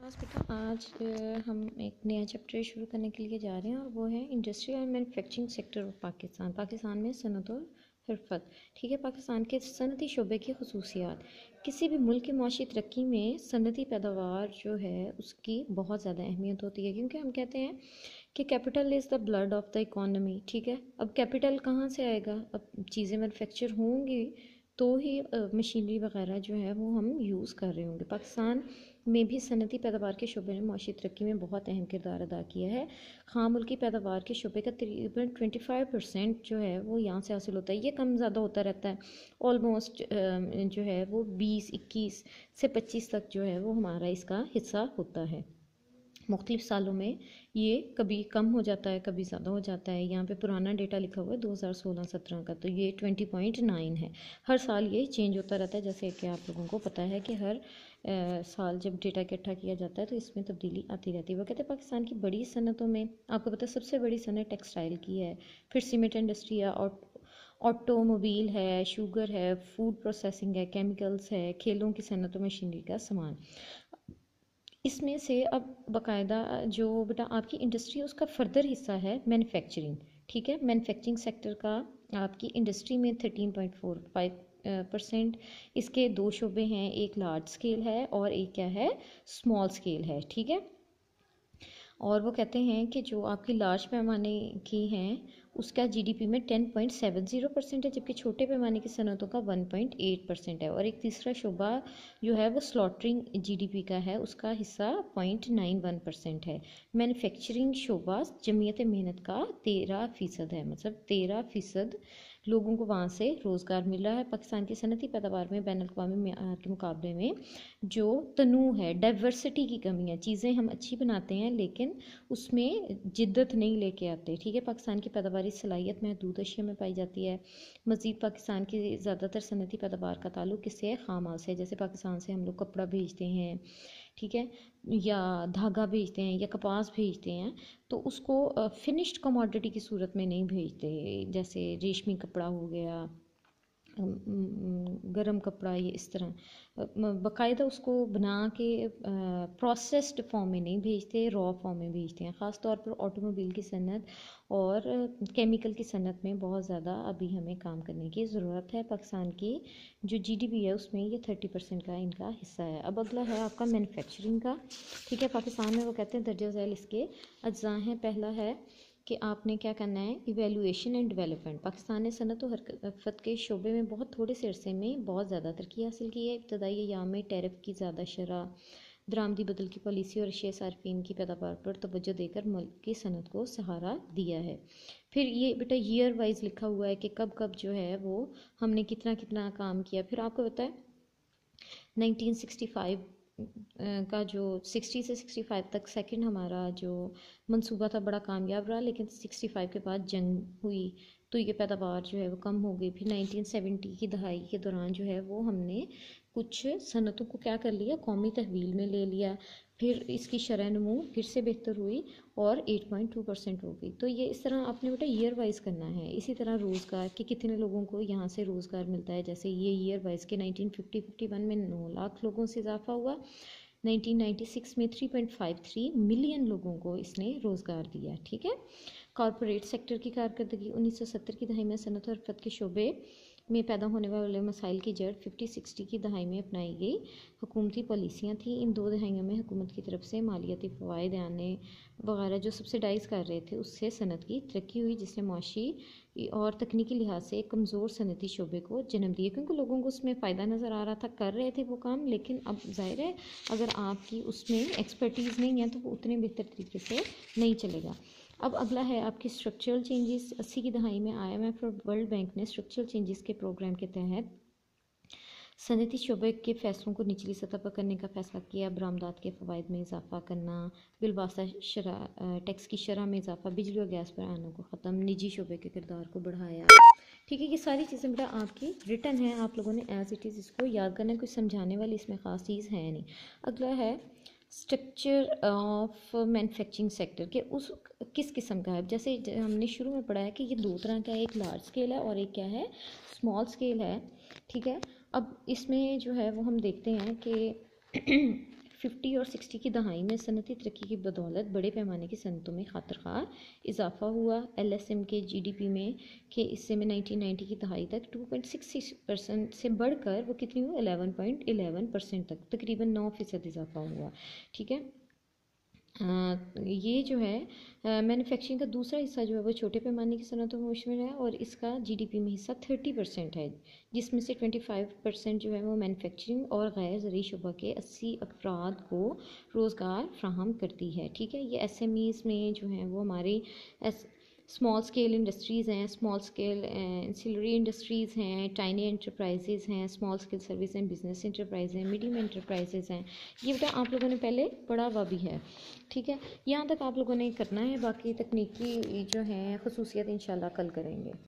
बस बेटा आज हम एक नया चैप्टर शुरू करने के लिए जा रहे हैं और वो है industrial and manufacturing sector of Pakistan में सनत और हरफत। ठीक है, पाकिस्तान के सनती शोबे की खसूसियात। किसी भी मुल्क की माशी तरक्की में सनती पैदावार जो है उसकी बहुत ज़्यादा अहमियत होती है, क्योंकि हम कहते हैं कि capital is the blood of the economy. ठीक है, अब कैपिटल कहाँ से आएगा? अब चीज़ें मैन्युफैक्चर होंगी तो ही मशीनरी वगैरह जो है वो हम यूज़ कर रहे होंगे। पाकिस्तान में भी सनती पैदावार के शोबे ने माशी तरक्की में बहुत अहम किरदार अदा किया है। ख़ाम मुल्की पैदावार के शोबे का तकरीबन 25% जो है वो यहाँ से हासिल होता है। ये कम ज़्यादा होता रहता है, ऑलमोस्ट जो है वो 20-21 से 25 तक जो है वो हमारा इसका हिस्सा होता है। मुख्तलिफ सालों में ये कभी कम हो जाता है, कभी ज़्यादा हो जाता है। यहाँ पे पुराना डेटा लिखा हुआ है 2016-17 का, तो ये 20.9 है। हर साल ये चेंज होता रहता है, जैसे कि आप लोगों को पता है कि हर साल जब डेटा इकट्ठा किया जाता है तो इसमें तब्दीली आती रहती है। वो कहते हैं पाकिस्तान की बड़ी सनतों में आपको पता है सबसे बड़ी सनत टेक्सटाइल की है, फिर सीमेंट इंडस्ट्री है, और ऑटोमोबाइल है, शुगर है, फूड प्रोसेसिंग है, केमिकल्स है, खेलों की सनतों में मशीनरी का सामान। इसमें से अब बाकायदा जो बेटा आपकी इंडस्ट्री है उसका फर्दर हिस्सा है मैन्युफैक्चरिंग। ठीक है, मैन्युफैक्चरिंग सेक्टर का आपकी इंडस्ट्री में 13.45% इसके दो शोबे हैं, एक लार्ज स्केल है और एक क्या है, स्मॉल स्केल है। ठीक है, और वो कहते हैं कि जो आपकी लार्ज पैमाने की हैं उसका जीडीपी में 10.70% है, जबकि छोटे पैमाने की सनतों का 1.8% है। और एक तीसरा शोबा जो है वो स्लॉटरिंग जीडीपी का है, उसका हिस्सा 0.91% है। मैन्युफैक्चरिंग शोबा जमीयत मेहनत का 13% है, मतलब 13% लोगों को वहाँ से रोज़गार मिल रहा है। पाकिस्तान की सनती पैदावार में बैनुल अक़वामी मेयार के मुकाबले में जो तनू है, डाइवर्सिटी की कमी है। चीज़ें हम अच्छी बनाते हैं लेकिन उसमें जिद्दत नहीं लेके आते। ठीक है, पाकिस्तान की पैदावारी सलाहियत महदूद अशिया में पाई जाती है। मज़ीद पाकिस्तान की ज़्यादातर सनती पैदावार का ताल्लुक किससे है? खाम माल से। जैसे पाकिस्तान से हम लोग कपड़ा भेजते हैं, ठीक है, या धागा भेजते हैं या कपास भेजते हैं, तो उसको फिनिश्ड कमोडिटी की सूरत में नहीं भेजते। जैसे रेशमी कपड़ा हो गया, गरम कपड़ा, ये इस तरह बाकायदा उसको बना के प्रोसेस्ड फॉर्म में नहीं भेजते, रॉ फॉर्म में भेजते हैं। ख़ास तौर पर ऑटोमोबाइल की सनत और केमिकल की सनत में बहुत ज़्यादा अभी हमें काम करने की ज़रूरत है। पाकिस्तान की जो जीडीपी है उसमें ये 30% का इनका हिस्सा है। अब अगला है आपका मैन्युफैक्चरिंग का। ठीक है, पाकिस्तान में वो कहते हैं दर्जा झैल इसके अज्जा हैं। पहला है कि आपने क्या करना है, इवेलुएशन एंड डेवलपमेंट। पाकिस्तान ने सनत और हरकत के शोबे में बहुत थोड़े से अरसे में बहुत ज़्यादा तरक्की हासिल की है। इब्तदाई अय्याम में टैरिफ की ज़्यादा शरह, दरामदी बदल की पॉलिसी और अशिया सार्फिन की पैदावार पर तवज्जो देकर मुल्क की सनत को सहारा दिया है। फिर ये बेटा ईयर वाइज लिखा हुआ है कि कब कब जो है वो हमने कितना कितना काम किया। फिर आपको पता है 1965 का जो 60 से 65 तक सेकंड हमारा जो मंसूबा था बड़ा कामयाब रहा, लेकिन 65 के बाद जंग हुई तो ये पैदावार जो है वो कम हो गई। फिर 1970 की दहाई के दौरान जो है वो हमने कुछ सनतों को क्या कर लिया, कौमी तहवील में ले लिया। फिर इसकी शरह नमू फिर से बेहतर हुई और 8.2% हो गई। तो ये इस तरह आपने बेटा ईयर वाइज करना है। इसी तरह रोज़गार कि कितने लोगों को यहाँ से रोज़गार मिलता है, जैसे ये ईयर वाइज के 1950-51 में 9 लाख लोगों से इजाफा हुआ, 1996 में 3.53 मिलियन लोगों को इसने रोज़गार दिया। ठीक है, कॉरपोरेट सेक्टर की कारकर्दगी 1970 की दहाई में सनत और हरफत के शोबे में पैदा होने वाले मसाइल की जड़ 50-60 की दहाई में अपनाई गई हुकूमती पॉलिसियाँ थी। इन दो दहाइयों में हुकूमत की तरफ से मालियाती फ़वाइद आने वगैरह जो सब्सिडाइज़ कर रहे थे, उससे सनत की तरक्की हुई, जिसने मुआशी और तकनीकी लिहाज से एक कमज़ोर सनती शोबे को जन्म दिया, क्योंकि लोगों को उसमें फ़ायदा नज़र आ रहा था, कर रहे थे वो काम। लेकिन अब जाहिर है अगर आपकी उसमें एक्सपर्टीज़ नहीं है तो वो उतने बेहतर तरीके से नहीं चलेगा। अब अगला है आपकी स्ट्रक्चरल चेंजेस। 80 की दहाई में IMF और वर्ल्ड बैंक ने स्ट्रक्चरल चेंजेस के प्रोग्राम के तहत सनती शोबे के फ़ैसलों को निचली सतह पर करने का फ़ैसला किया। बरामदात के फ़वाइद में इजाफा करना, बिलवास्ता टैक्स की शरह में इजाफा, बिजली और गैस पर आनों को ख़त्म, निजी शोबे के किरदार को बढ़ाया। ठीक है, ये सारी चीज़ें बेटा आपकी रिटर्न है, आप लोगों ने एज इट इज़ इसको याद करना है, कोई समझाने वाली इसमें ख़ास चीज़ है नहीं। अगला है स्ट्रक्चर ऑफ मैन्युफैक्चरिंग सेक्टर के उस किस किस्म का है। जैसे हमने शुरू में पढ़ा है कि ये दो तरह का है, एक लार्ज स्केल है और एक क्या है, स्मॉल स्केल है। ठीक है, अब इसमें जो है वो हम देखते हैं कि 50 और 60 की दहाई में सनती तरक्की की बदौलत बड़े पैमाने की सनतों में खातिरखवाह इजाफा हुआ। LSM के GDP में के हिस्से में 1990 की दहाई तक 2.66% से बढ़कर वो कितनी हुई 11.11% तक तकरीबन 9% इजाफा हुआ। ठीक है। ये जो है मैन्युफैक्चरिंग का दूसरा हिस्सा जो है वो छोटे पैमाने की सनतों में मुश्तमिल है और इसका GDP में हिस्सा 30% है, जिसमें से 25% जो है वो मैन्युफैक्चरिंग और गैर ज़रूरी शुबा के 80 अफराद को रोज़गार फ्राहम करती है। ठीक है। ये SMEs में जो है वो हमारी स्मॉल स्केल इंडस्ट्रीज़ हैं, स्मॉल स्केल एंसिलरी इंडस्ट्रीज़ हैं, टाइनी एंटरप्राइजेज़ हैं, small scale service and business enterprise हैं, मीडियम एंटरप्राइजेज़ हैं। ये बेटा आप लोगों ने पहले पढ़ा हुआ भी है। ठीक है। यहाँ तक आप लोगों ने करना है, बाकी तकनीकी जो है खसूसियत इंशाल्लाह कल करेंगे।